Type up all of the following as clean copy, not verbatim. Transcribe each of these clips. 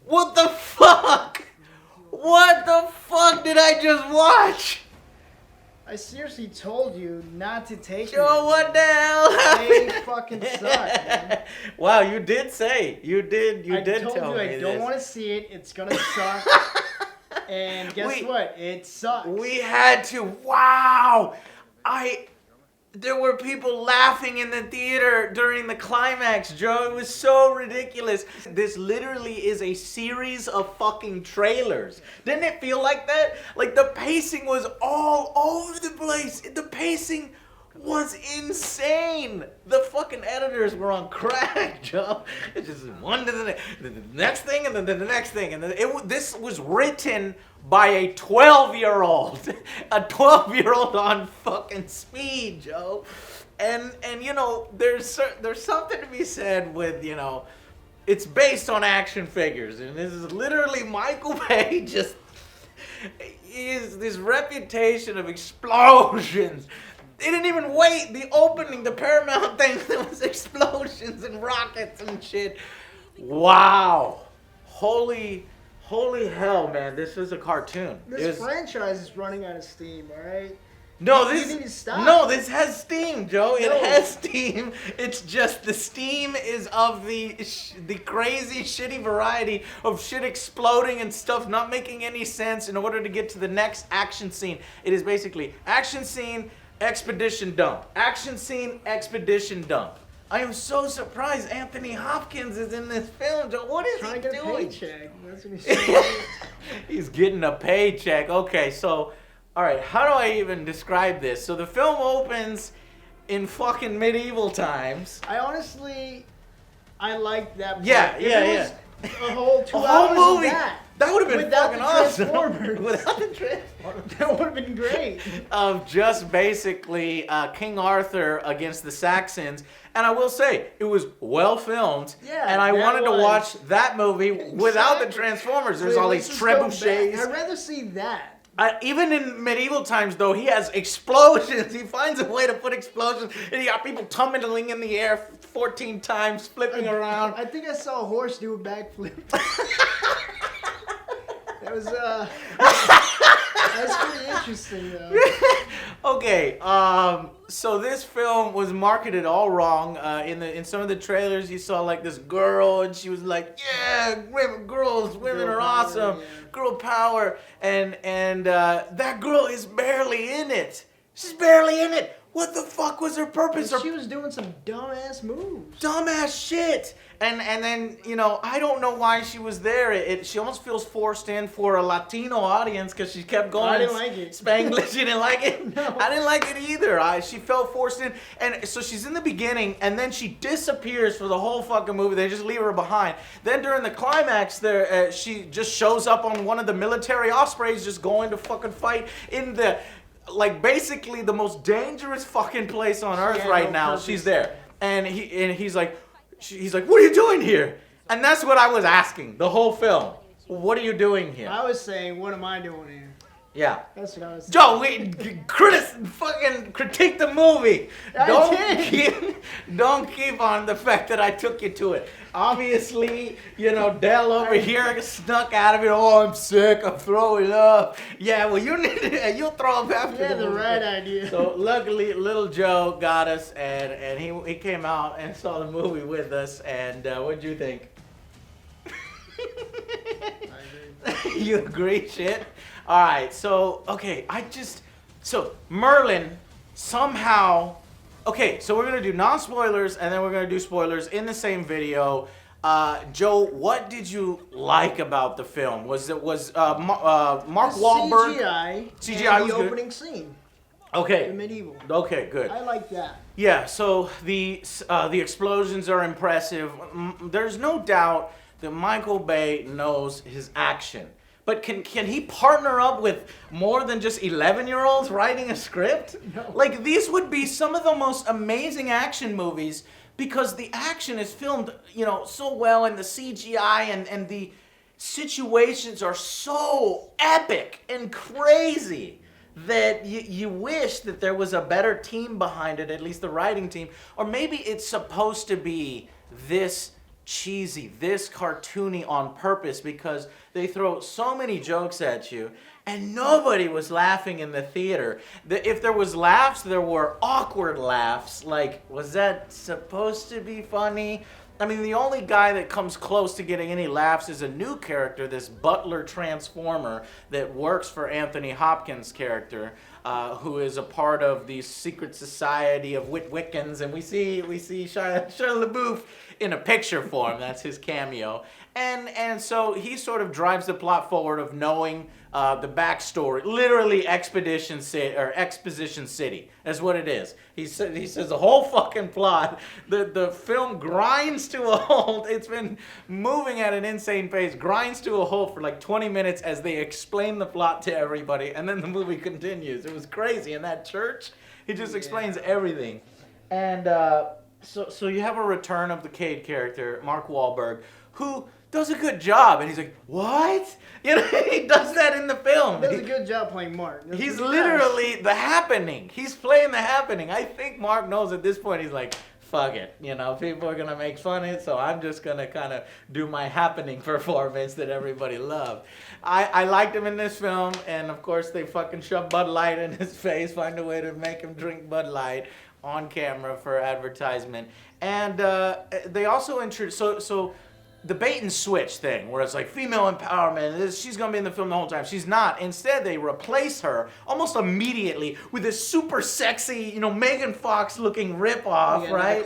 What the fuck? What the fuck did I just watch? I seriously told you not to take Joe, it. what the hell They happened? fucking suck, man. Wow, you did say. You did I tell told you me I don't this. want to see it. It's gonna suck. And guess what? It sucks. We had to. Wow. There were people laughing in the theater during the climax, Joe. It was so ridiculous. This literally is a series of fucking trailers. Didn't it feel like that? Like the pacing was all over the place. The pacing was insane. The fucking editors were on crack, Joe. It's just one to the next thing and then the next thing. And then this was written by a 12-year-old. A 12-year-old on fucking speed, Joe. And you know, there's something to be said with, you know, it's based on action figures. And this is literally Michael Bay just is this reputation of explosions. They didn't even wait. The opening, the Paramount thing, there was explosions and rockets and shit. Wow. Holy hell, man. This is a cartoon. This franchise is running out of steam, alright? No, You need to stop. No, this has steam, Joe. It No. has steam. It's just the steam is of the crazy, shitty variety of shit exploding and stuff not making any sense in order to get to the next action scene. It is basically action scene, expedition dump. Action scene, expedition dump. I am so surprised Anthony Hopkins is in this film, Joe. What is Trying he to get a doing? paycheck. That's what he's saying. He's getting a paycheck. Okay, so, all right, how do I even describe this? So the film opens in fucking medieval times. I like that part. Yeah, If yeah, it yeah. was a whole 2 A whole hours movie. of that. That would have been Without fucking the awesome. Transformers. Without the Transformers. That would have been great. Of just basically King Arthur against the Saxons. And I will say, it was well filmed. Yeah, and I that wanted to was. watch that movie without the Transformers. There's all these trebuchets. I'd rather see that. Even in medieval times, though, he has explosions. He finds a way to put explosions. And you got people tumbling in the air 14 times, flipping around. I think I saw a horse do a backflip. That was that's pretty interesting, though. Okay, so this film was marketed all wrong. In some of the trailers, you saw like this girl, and she was like, "Yeah, women are awesome, yeah. girl power," and that girl is barely in it. She's barely in it. What the fuck was her purpose? She was doing some dumbass moves. Dumbass shit. And then, you know, I don't know why she was there. She almost feels forced in for a Latino audience because she kept going. I didn't like it. Spanglish. You didn't like it? No. I didn't like it either. She felt forced in. And so she's in the beginning, and then she disappears for the whole fucking movie. They just leave her behind. Then during the climax, she just shows up on one of the military ospreys just going to fucking fight in the, like, basically the most dangerous fucking place on earth had right no now. purpose. She's there. And he's like, what are you doing here? And that's what I was asking the whole film. What are you doing here? I was saying, what am I doing here? Yeah. That's what I was saying. Joe, fucking critique the movie. I did. Don't keep on the fact that I took you to it. Obviously, you know, Dell over here snuck out of it. Oh, I'm sick. I'm throwing up. Yeah, well, you'll throw up after Yeah, the the movie. right idea. So luckily, little Joe got us, and he came out and saw the movie with us. And what'd you think? I agree. You agree, shit? All right, so, Merlin somehow, so we're going to do non-spoilers, and then we're going to do spoilers in the same video. Joe, what did you like about the film? Was Mark Wahlberg? CGI was the good. opening scene. Okay. The medieval. Okay, good. I like that. Yeah, so the explosions are impressive. There's no doubt that Michael Bay knows his action. But can he partner up with more than just 11-year-olds writing a script? No. Like, these would be some of the most amazing action movies because the action is filmed, you know, so well, and the CGI and the situations are so epic and crazy that you wish that there was a better team behind it, at least the writing team. Or maybe it's supposed to be this cheesy, this cartoony on purpose because they throw so many jokes at you and nobody was laughing in the theater. If there was laughs, there were awkward laughs. Like, was that supposed to be funny? I mean, the only guy that comes close to getting any laughs is a new character, this butler transformer that works for Anthony Hopkins' character, who is a part of the secret society of Witwickens, and we see Shia LaBeouf in a picture form. That's his cameo, and so he sort of drives the plot forward of knowing the backstory, literally Exposition City. That's what it is. He says the whole fucking plot. The film grinds to a halt. It's been moving at an insane pace. Grinds to a halt for like 20 minutes as they explain the plot to everybody, and then the movie continues. It was crazy. In that church, he just explains everything, and so you have a return of the Cade character, Mark Wahlberg, who does a good job, and he's like, what? You know, he does that in the film. He does a good job playing Mark. He's literally the happening. He's playing the happening. I think Mark knows at this point, he's like, fuck it. You know, people are going to make fun of it, so I'm just going to kind of do my happening performance that everybody loved. I liked him in this film, and of course they fucking shove Bud Light in his face, find a way to make him drink Bud Light on camera for advertisement. And they also introduced, so the bait and switch thing, where it's like female empowerment, she's gonna be in the film the whole time. She's not. Instead, they replace her almost immediately with this super sexy, you know, Megan Fox looking ripoff, right?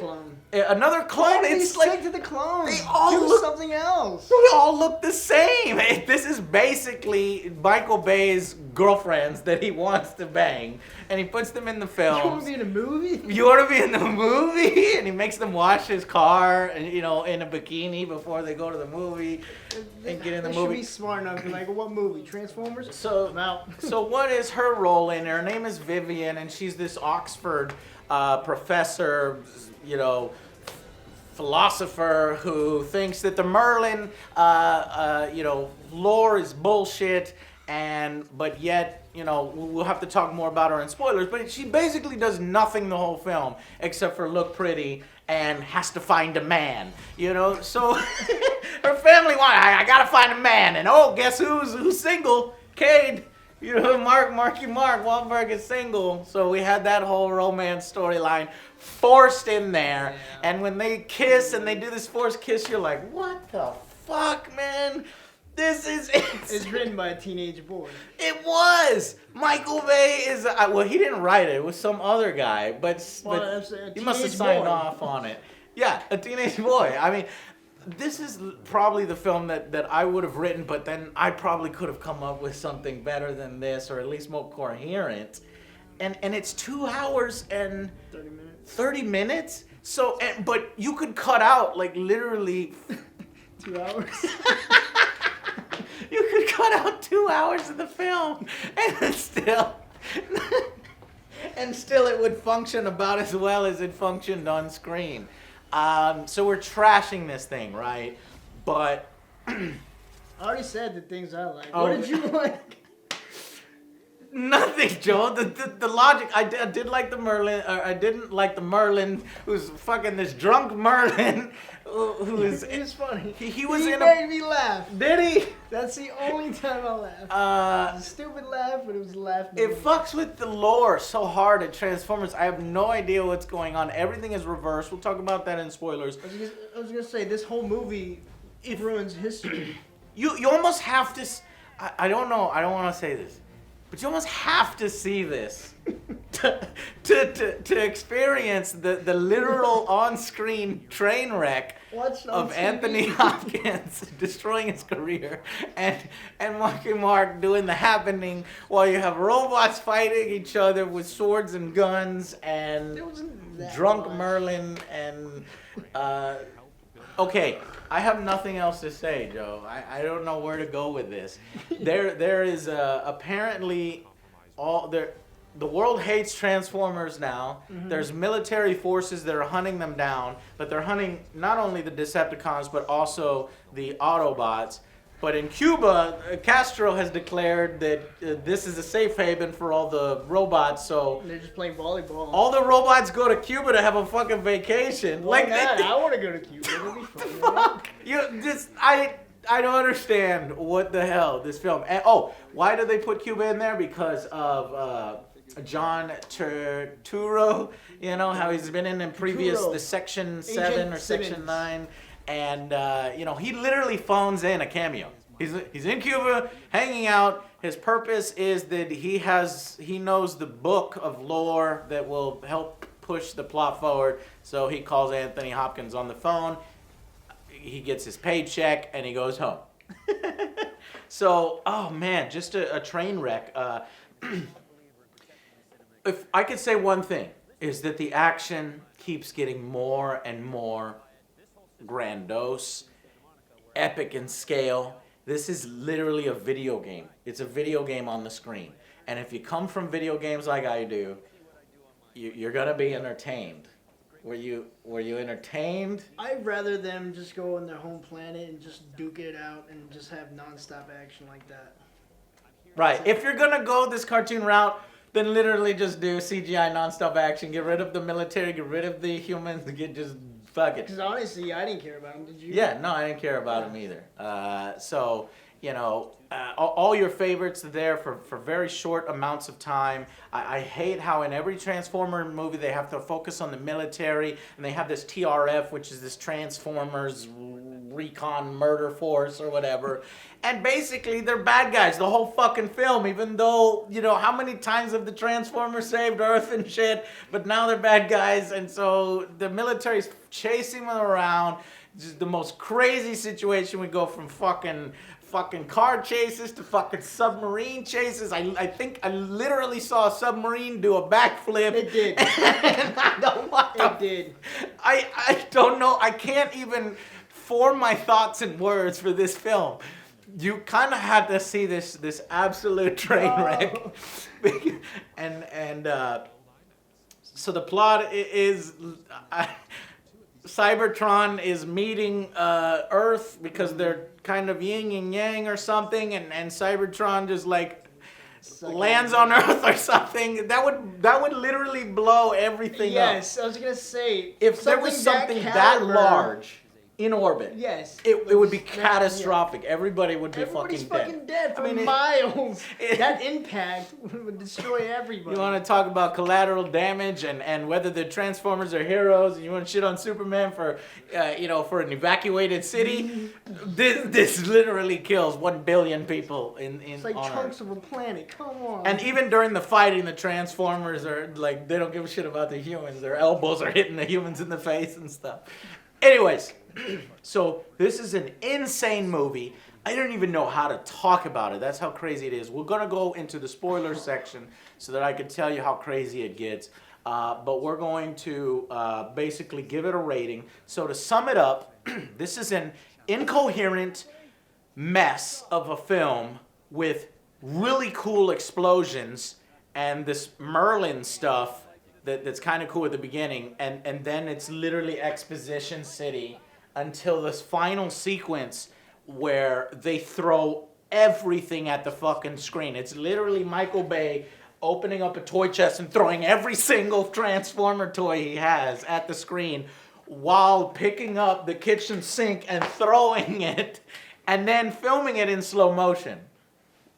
Another clone. It's like to the clones. They all do look something else. They all look the same. This is basically Michael Bay's girlfriends that he wants to bang, and he puts them in the film. You want to be in a movie? You want to be in the movie? And he makes them wash his car, and you know, in a bikini before they go to the movie and get in the movie. They should be smart enough to be like, what movie? Transformers? So, so what is her role in it? Her name is Vivian, and she's this Oxford professor, you know, philosopher who thinks that the Merlin, you know, lore is bullshit, but yet, you know, we'll have to talk more about her in spoilers, but she basically does nothing the whole film except for look pretty and has to find a man, you know. So her family I gotta find a man, and oh, guess who's single? Cade. You know, Mark Wahlberg is single, so we had that whole romance storyline forced in there. Yeah. And when they kiss and they do this forced kiss, you're like, what the fuck, man? This is It's written by a teenage boy. It was. Michael Bay is well, he didn't write it. It was some other guy, but he must have signed off on it. Yeah, a teenage boy. I mean, this is probably the film that I would have written, but then I probably could have come up with something better than this, or at least more coherent. And it's 2 hours and 30 minutes. So, but you could cut out like literally 2 hours. You could cut out 2 hours of the film, and still it would function about as well as it functioned on screen. So we're trashing this thing, right? But I already said the things I like. What did you like? Nothing, Joe. The logic. I did like the Merlin. Or I didn't like the Merlin who's fucking this drunk Merlin who is. It's funny. He was he in made me laugh. Did he? That's the only time I laughed. It was a stupid laugh, but it was a laugh. It fucks with the lore so hard at Transformers. I have no idea what's going on. Everything is reversed. We'll talk about that in spoilers. I was gonna say this whole movie ruins history. You almost have to. I don't know. I don't want to say this, but you almost have to see this to experience the literal on-screen train wreck of Anthony Hopkins destroying his career and Mark doing the happening while you have robots fighting each other with swords and guns and drunk Merlin and okay, I have nothing else to say, Joe. I don't know where to go with this. There is apparently the world hates Transformers now. Mm-hmm. There's military forces that are hunting them down, but they're hunting not only the Decepticons but also the Autobots. But in Cuba, Castro has declared that this is a safe haven for all the robots. So They're just playing volleyball. all the robots go to Cuba to have a fucking vacation. Why Like not? I want to go to Cuba. It'll be fun. fuck you. Just I don't understand what the hell this film. And, why do they put Cuba in there? Because of John Turturro. You know how he's been in previous the Section 7 or Section 9. And, he literally phones in a cameo. He's in Cuba, hanging out. His purpose is that he knows the book of lore that will help push the plot forward. So he calls Anthony Hopkins on the phone. He gets his paycheck, and he goes home. So, oh, man, just a train wreck. If I could say one thing, is that the action keeps getting more and more grandiose, epic in scale. This is literally a video game. It's a video game on the screen. And if you come from video games like I do, you're gonna be entertained. Were you entertained? I'd rather them just go on their home planet and just duke it out and just have nonstop action like that. Right. If you're gonna go this cartoon route, then literally just do CGI nonstop action. Get rid of the military. Get rid of the humans. Just fuck it. Because honestly, I didn't care about them. Did you? Yeah, no, I didn't care about them either. All your favorites are there for very short amounts of time. I hate how in every Transformer movie they have to focus on the military, and they have this TRF, which is this Transformers Recon Murder Force or whatever. And basically, they're bad guys the whole fucking film, even though, how many times have the Transformers saved Earth and shit, but now they're bad guys, and so the military's chasing them around. Just the most crazy situation. We go from fucking car chases to fucking submarine chases. I think I literally saw a submarine do a backflip. It did. And I don't want It did. I don't know. I can't even form my thoughts and words for this film. You kind of had to see this absolute train wreck. and so the plot is Cybertron is meeting Earth because they're kind of yin and yang or something, and Cybertron just lands on Earth or something. That would literally blow everything up. Yes, I was gonna say If there was something that large in orbit, yes, it would be catastrophic. Everybody would be everybody's fucking dead for I mean, miles. That impact would destroy everybody. You want to talk about collateral damage and whether the Transformers are heroes, and you want to shit on Superman for an evacuated city? This literally kills 1 billion people in It's like on chunks Earth. of a planet. Come on. And even during the fighting, the Transformers are like, they don't give a shit about the humans. Their elbows are hitting the humans in the face and stuff. Anyways, so this is an insane movie. I don't even know how to talk about it. That's how crazy it is. We're going to go into the spoiler section so that I can tell you how crazy it gets. But we're going to basically give it a rating. So to sum it up, this is an incoherent mess of a film with really cool explosions and this Merlin stuff that's kind of cool at the beginning, and then it's literally exposition city until this final sequence where they throw everything at the fucking screen. It's literally Michael Bay opening up a toy chest and throwing every single Transformer toy he has at the screen while picking up the kitchen sink and throwing it and then filming it in slow motion.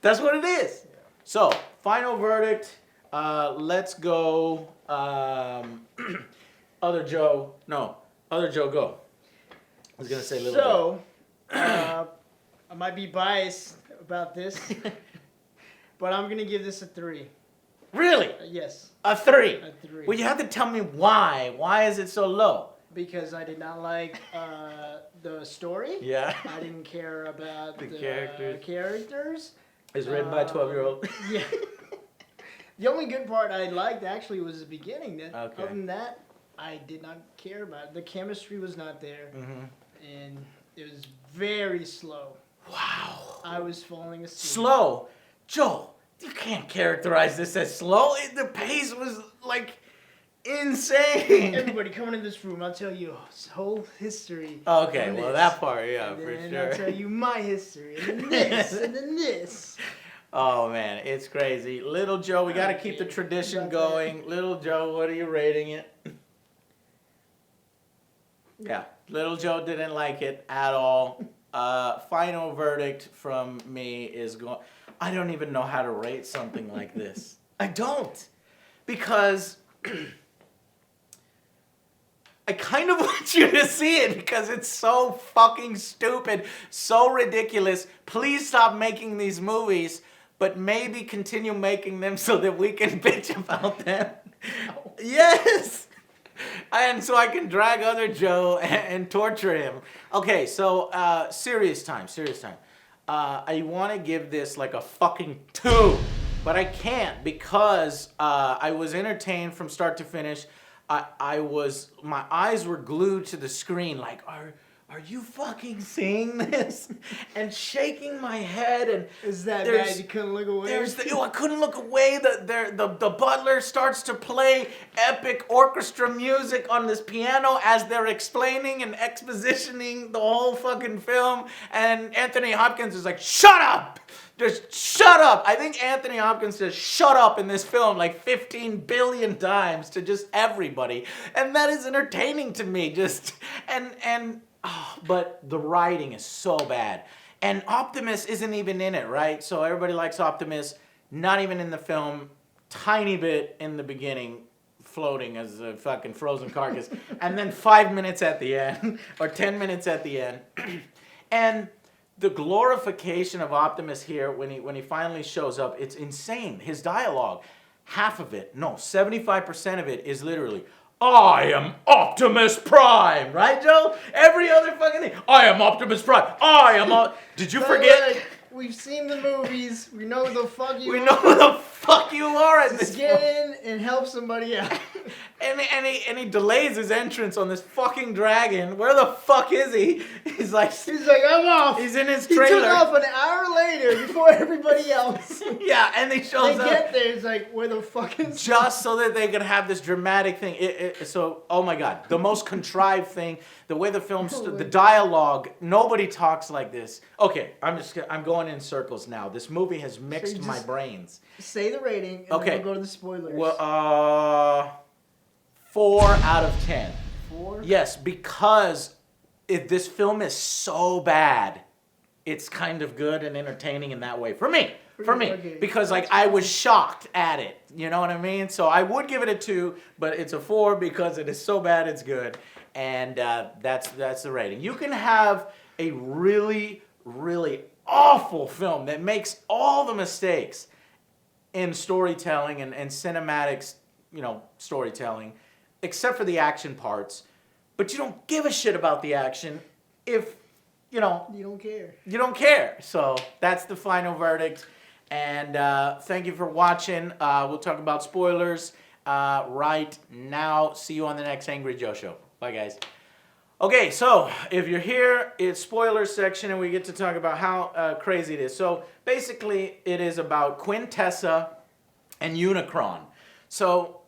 That's what it is. So, final verdict. Let's go. Other Joe, go. I was going to say a little So, I might be biased about this, but I'm going to give this a 3. Really? Yes. A 3? A 3. Well, you have to tell me why. Why is it so low? Because I did not like the story. Yeah. I didn't care about the characters. It's written by a 12-year-old. Yeah. The only good part I liked actually was the beginning. Okay. Other than that, I did not care about it. The chemistry was not there, and it was very slow. Wow. I was falling asleep. Slow? Joe, you can't characterize this as slow. The pace was like insane. Everybody coming in this room, I'll tell you his whole history. Okay, on well this. that part, yeah, And for then sure. I'll tell you my history, and then this, and then this. Oh man, it's crazy. Little Joe, we got to keep the Okay, tradition about going. Little Joe, what are you rating it? Yeah, Little Joe didn't like it at all. Final verdict from me is going. I don't even know how to rate something like this. I don't, because I kind of want you to see it because it's so fucking stupid, so ridiculous. Please stop making these movies, but maybe continue making them so that we can bitch about them. No. Yes! And so I can drag other Joe and torture him. Okay, so serious time. I want to give this like a fucking 2, but I can't because I was entertained from start to finish. My eyes were glued to the screen like, are you fucking seeing this? And shaking my head, and Is that bad you couldn't look away? I couldn't look away. The butler starts to play epic orchestra music on this piano as they're explaining and expositioning the whole fucking film. And Anthony Hopkins is like, shut up! Just shut up! I think Anthony Hopkins says shut up in this film like 15 billion times to just everybody. And that is entertaining to me. But the writing is so bad. And Optimus isn't even in it, right? So everybody likes Optimus, not even in the film, tiny bit in the beginning, floating as a fucking frozen carcass, and then 5 minutes at the end, or 10 minutes at the end. And the glorification of Optimus here, when he finally shows up, it's insane. His dialogue, half of it, no, 75% of it is literally, I am Optimus Prime, right, Joe? Every other fucking thing. I am Optimus Prime. Did you forget? Like, we've seen the movies. We know who the fuck you are. We know who the fuck you are at this Just get point. in and help somebody out. And he delays his entrance on this fucking dragon. Where the fuck is he? He's like, I'm off. he's in his He trailer. took off an hour later before everybody else. Yeah, and he shows They up. get there, it's like, where the fuck is... Just so that they could have this dramatic thing. So, oh my God, the most contrived thing, the way the film, the dialogue, nobody talks like this. Okay, I'm going in circles now. This movie has mixed my brains. Say the rating, and Okay. then we'll go to the spoilers. Well, 4 out of 10. 4? Yes, because this film is so bad, it's kind of good and entertaining in that way. For me. Okay. Because like I was shocked at it. You know what I mean? So I would give it a 2, but it's a 4 because it is so bad it's good. And that's the rating. You can have a really, really awful film that makes all the mistakes in storytelling and cinematics, storytelling, except for the action parts. But you don't give a shit about the action if, You don't care. you don't care. So that's the final verdict. And thank you for watching. We'll talk about spoilers right now. See you on the next Angry Joe Show. Bye, guys. Okay, so if you're here, it's spoiler section, and we get to talk about how crazy it is. So basically, it is about Quintessa and Unicron. So,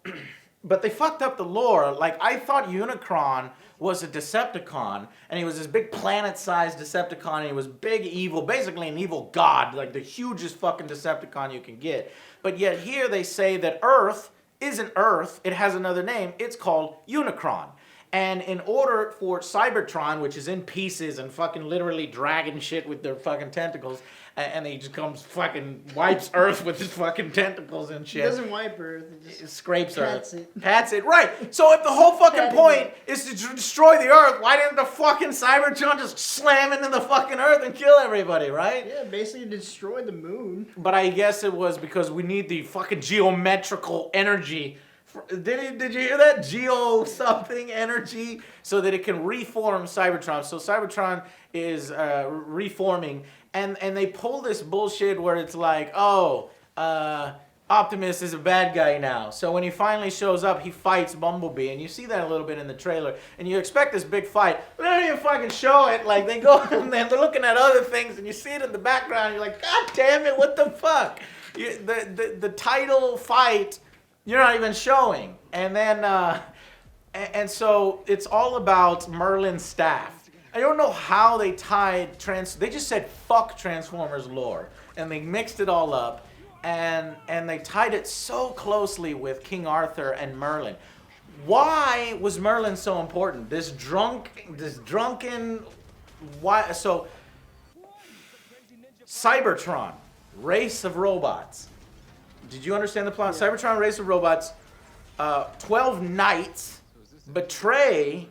but they fucked up the lore. Like, I thought Unicron was a Decepticon, and he was this big planet-sized Decepticon, and he was big evil, basically an evil god, like the hugest fucking Decepticon you can get. But yet here they say that Earth isn't Earth, it has another name, it's called Unicron. And in order for Cybertron, which is in pieces and fucking literally dragging shit with their fucking tentacles, and he just comes fucking wipes Earth with his fucking tentacles and It shit. doesn't wipe Earth. It It just scrapes pats Earth. it. Pats it, right. So if the whole fucking Patting point it. is to destroy the Earth, why didn't the fucking Cybertron just slam into the fucking Earth and kill everybody, right? Yeah, basically destroy the moon. But I guess it was because we need the fucking geometrical energy. Did you hear that? Geo something energy, so that it can reform Cybertron. So Cybertron is reforming, and they pull this bullshit where it's like, Optimus is a bad guy now. So when he finally shows up, he fights Bumblebee, and you see that a little bit in the trailer, and you expect this big fight. But they don't even fucking show it. Like, they go and they're looking at other things, and you see it in the background, and you're like, God damn it, what the fuck? The title fight, you're not even showing. And then, and so it's all about Merlin's staff. I don't know how they tied they just said fuck Transformers lore, and they mixed it all up, and they tied it so closely with King Arthur and Merlin. Why was Merlin so important? This drunken, why? So, Cybertron, race of robots. Did you understand the plot? Yeah. Cybertron, race of robots. 12 knights betray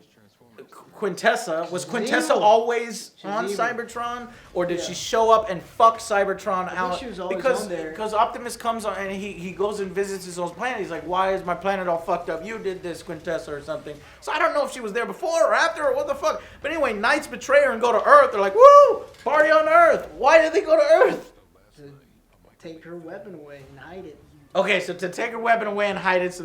Quintessa. Was Quintessa always on Cybertron, or did she show up and fuck Cybertron out? She was always on there. Because Optimus comes on and he goes and visits his own planet. He's like, "Why is my planet all fucked up? You did this, Quintessa, or something." So I don't know if she was there before or after or what the fuck. But anyway, knights betray her and go to Earth. They're like, "Woo! Party on Earth!" Why did they go to Earth? To take her weapon away and hide it. Okay, so to take her weapon away and hide it, so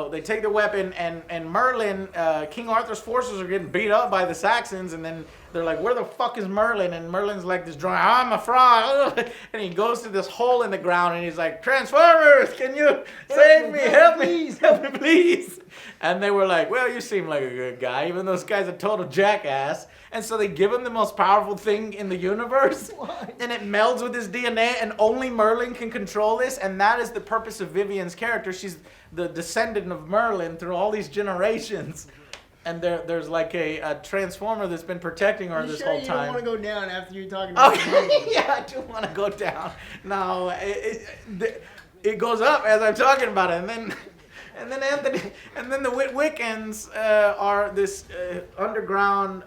they take the weapon, and Merlin, King Arthur's forces are getting beat up by the Saxons, and then they're like, "Where the fuck is Merlin?" And Merlin's like this drunk, "I'm a fraud," and he goes to this hole in the ground, and he's like, "Transformers, can you save me? Help me, please." And they were like, "Well, you seem like a good guy, even though this guy's a total jackass." And so they give him the most powerful thing in the universe. Why? And it melds with his DNA, and only Merlin can control this. And that is the purpose of Vivian's character. She's the descendant of Merlin through all these generations. And there's like a transformer that's been protecting her this whole time. You don't want to go down after you're talking about Yeah, I do want to go down. No, it goes up as I'm talking about it. And then Anthony, and then the Wiccans are this underground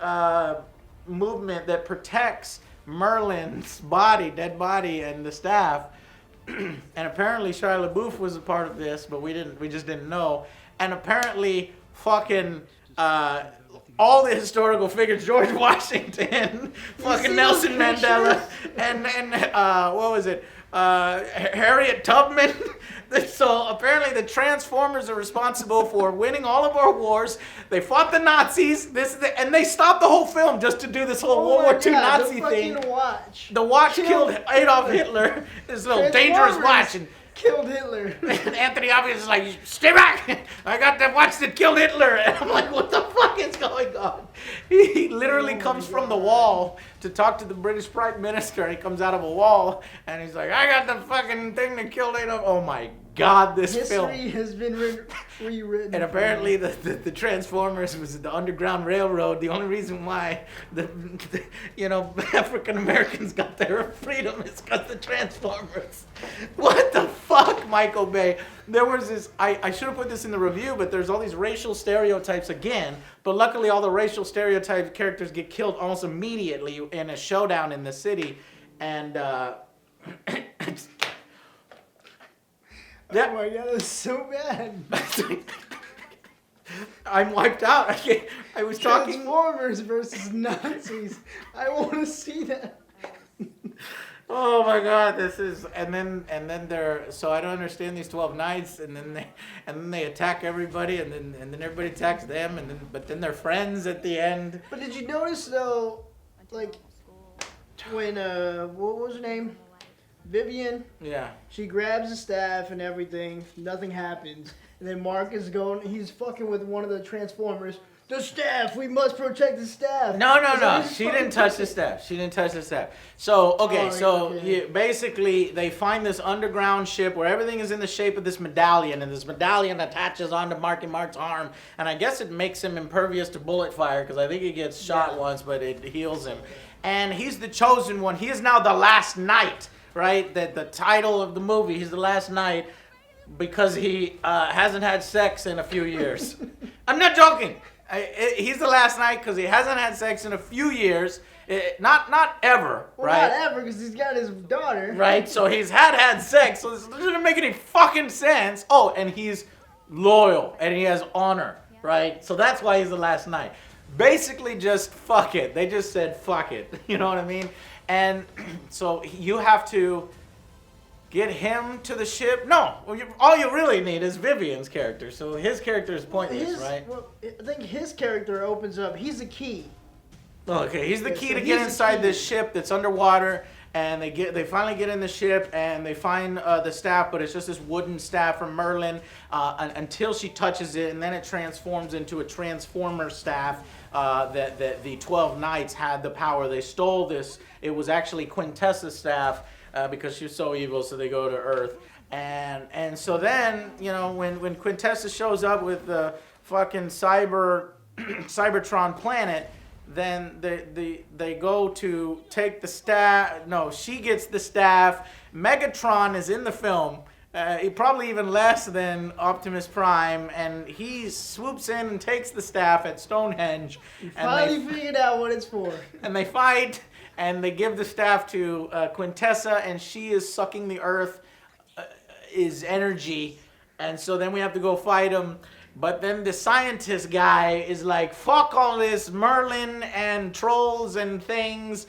movement that protects Merlin's dead body, and the staff. And apparently Shia LaBeouf was a part of this, but we just didn't know. And apparently fucking all the historical figures, George Washington, fucking Nelson Mandela, and what was it? Harriet Tubman. So apparently the Transformers are responsible for winning all of our wars. They fought the Nazis. And they stopped the whole film just to do this whole World War II Nazi thing. The watch killed Adolf Hitler. This little dangerous watch. And killed Hitler. And Anthony Hopkins is like, "Stay back! I got that watch that killed Hitler." And I'm like, "What the fuck is going on?" He literally comes from the wall to talk to the British Prime Minister. He comes out of a wall and he's like, "I got the fucking thing that killed Adolf." Oh my God, this film. History has been rewritten. And apparently the Transformers was the Underground Railroad. The only reason why the African Americans got their freedom is because the Transformers. What the fuck, Michael Bay? There was this, I should have put this in the review, but there's all these racial stereotypes again. But luckily all the racial stereotype characters get killed almost immediately in a showdown in the city. And oh my God, that's so bad. I'm wiped out. I was talking. Transformers versus Nazis. I want to see that. Oh my God, this is and then they're so I don't understand these 12 knights, and then they attack everybody, and then everybody attacks them, but then they're friends at the end. But did you notice though, like when what was her name? Vivian. Yeah. She grabs the staff and everything. Nothing happens. And then Mark is going. He's fucking with one of the Transformers. The staff. We must protect the staff. No. She didn't touch the staff. So basically they find this underground ship where everything is in the shape of this medallion, and this medallion attaches onto Marky Mark's arm, and I guess it makes him impervious to bullet fire because I think he gets shot once, but it heals him. And he's the chosen one. He is now the last knight. Right, that the title of the movie, he's the last knight because he hasn't had sex in a few years. I'm not joking. He's the last knight because he hasn't had sex in a few years. Not ever, well, right? Not ever, because he's got his daughter. Right, so he's had sex, so this doesn't make any fucking sense. Oh, and he's loyal, and he has honor, right? So that's why he's the last knight. Basically just fuck it. They just said fuck it. You know what I mean? And so you have to get him to the ship. No, all you really need is Vivian's character. So his character is pointless, right? Well, I think his character opens up. He's the key. Okay, he's the key to get inside this ship that's underwater. and they finally get in the ship, and they find the staff, but it's just this wooden staff from Merlin until she touches it, and then it transforms into a transformer staff that the 12 Knights had the power. They stole this. It was actually Quintessa's staff because she was so evil, so they go to Earth. And so then, you know, when Quintessa shows up with the fucking Cybertron planet, then they go to take the staff. No, she gets the staff. Megatron is in the film. He probably even less than Optimus Prime, and he swoops in and takes the staff at Stonehenge. You finally figured out what it's for. And they fight, and they give the staff to Quintessa, and she is sucking the Earth, is energy, and so then we have to go fight him. But then the scientist guy is like, fuck all this Merlin and trolls and things.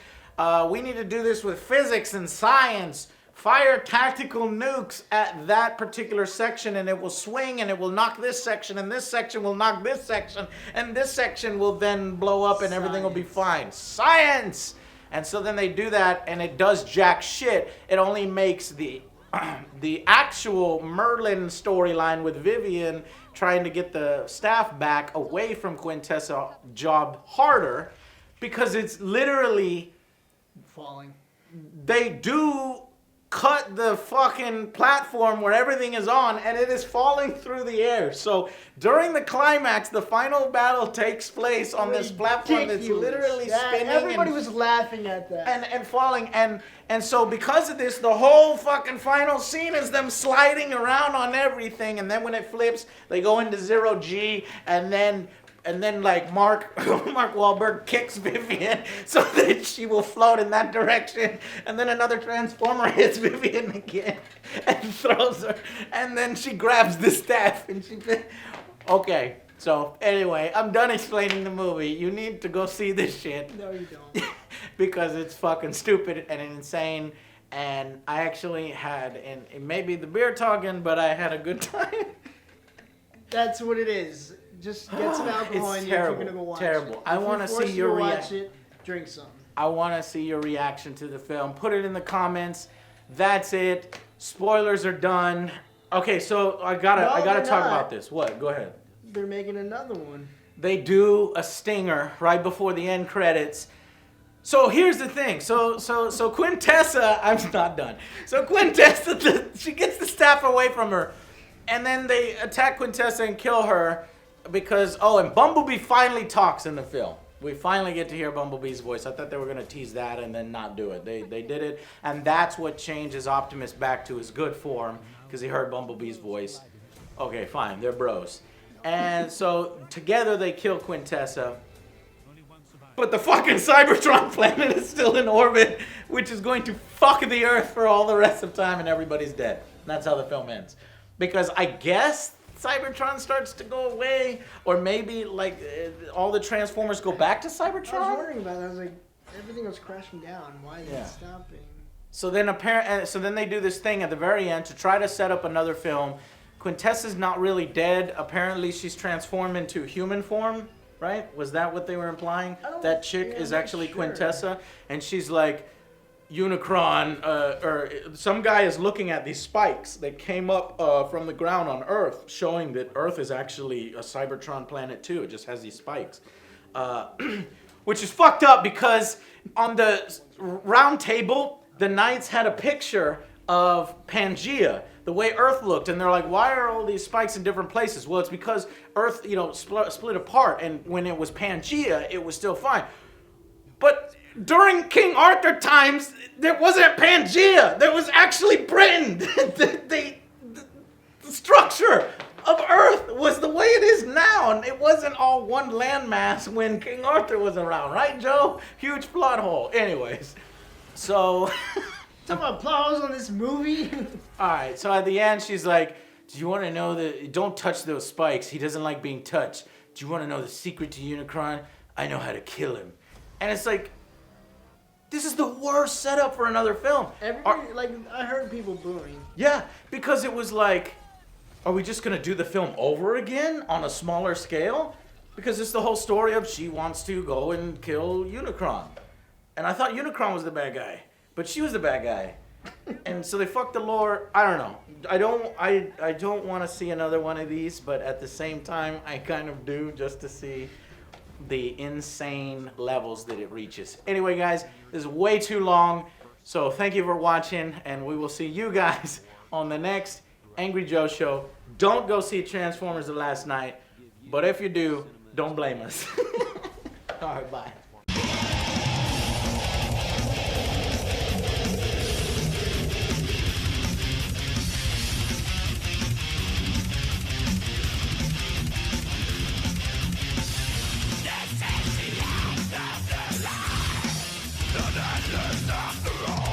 We need to do this with physics and science. Fire tactical nukes at that particular section, and it will swing, and it will knock this section, and this section will knock this section, and this section will then blow up, and everything will be fine. Science! And so then they do that, and it does jack shit. It only makes the actual Merlin storyline with Vivian trying to get the staff back away from Quintessa job harder, because it's literally falling. They do cut the fucking platform where everything is on, and it is falling through the air. So during the climax, the final battle takes place on this platform that's literally spinning. Everybody was laughing at that. And falling. And so because of this, the whole fucking final scene is them sliding around on everything. And then when it flips, they go into 0G, and then like Mark Wahlberg kicks Vivian so that she will float in that direction, and then another transformer hits Vivian again and throws her, and then she grabs the staff and she. Okay, so anyway, I'm done explaining the movie. You need to go see this shit. No, you don't. Because it's fucking stupid and insane. And I actually had, and it may be the beer talking, but I had a good time. That's what it is. Just get some alcohol in you if you're gonna go watch it. I want to see your reaction. Drink something. I want to see your reaction to the film. Put it in the comments. That's it. Spoilers are done. Okay, so I gotta talk about this. What? Go ahead. They're making another one. They do a stinger right before the end credits. So here's the thing. So Quintessa, I'm not done. So Quintessa, she gets the staff away from her, and then they attack Quintessa and kill her. Because, and Bumblebee finally talks in the film. We finally get to hear Bumblebee's voice. I thought they were going to tease that and then not do it. They did it, and that's what changes Optimus back to his good form, because he heard Bumblebee's voice. Okay, fine, they're bros. And so, together they kill Quintessa. But the fucking Cybertron planet is still in orbit, which is going to fuck the Earth for all the rest of time, and everybody's dead. And that's how the film ends. Because I guess Cybertron starts to go away, or maybe like all the Transformers go back to Cybertron. I was wondering about that. I was like, everything was crashing down. Why is it stopping? So then they do this thing at the very end to try to set up another film. Quintessa's not really dead. Apparently, she's transformed into human form. Right? Was that what they were implying? That chick is actually Quintessa, and she's like Unicron, or some guy is looking at these spikes that came up from the ground on Earth, showing that Earth is actually a Cybertron planet too. It just has these spikes, which is fucked up because on the round table, the Knights had a picture of Pangea, the way Earth looked, and they're like, why are all these spikes in different places? Well, it's because Earth, split apart, and when it was Pangea, it was still fine. But during King Arthur times, there wasn't Pangea. There was actually Britain. The structure of Earth was the way it is now, and it wasn't all one landmass when King Arthur was around, right, Joe? Huge plot hole. Anyways, so talking about plot holes on this movie. All right, so at the end, she's like, do you want to know that? Don't touch those spikes. He doesn't like being touched. Do you want to know the secret to Unicron? I know how to kill him. And it's like, this is the worst setup for another film. Everybody, I heard people booing. Yeah, because it was like, are we just going to do the film over again on a smaller scale? Because it's the whole story of she wants to go and kill Unicron. And I thought Unicron was the bad guy. but she was the bad guy. And so they fucked the lore. I don't know. I don't want to see another one of these, but at the same time, I kind of do, just to see the insane levels that it reaches. Anyway, guys, this is way too long. So thank you for watching, and we will see you guys on the next Angry Joe show. Don't go see Transformers the Last Night, but if you do, don't blame us. All right, bye. The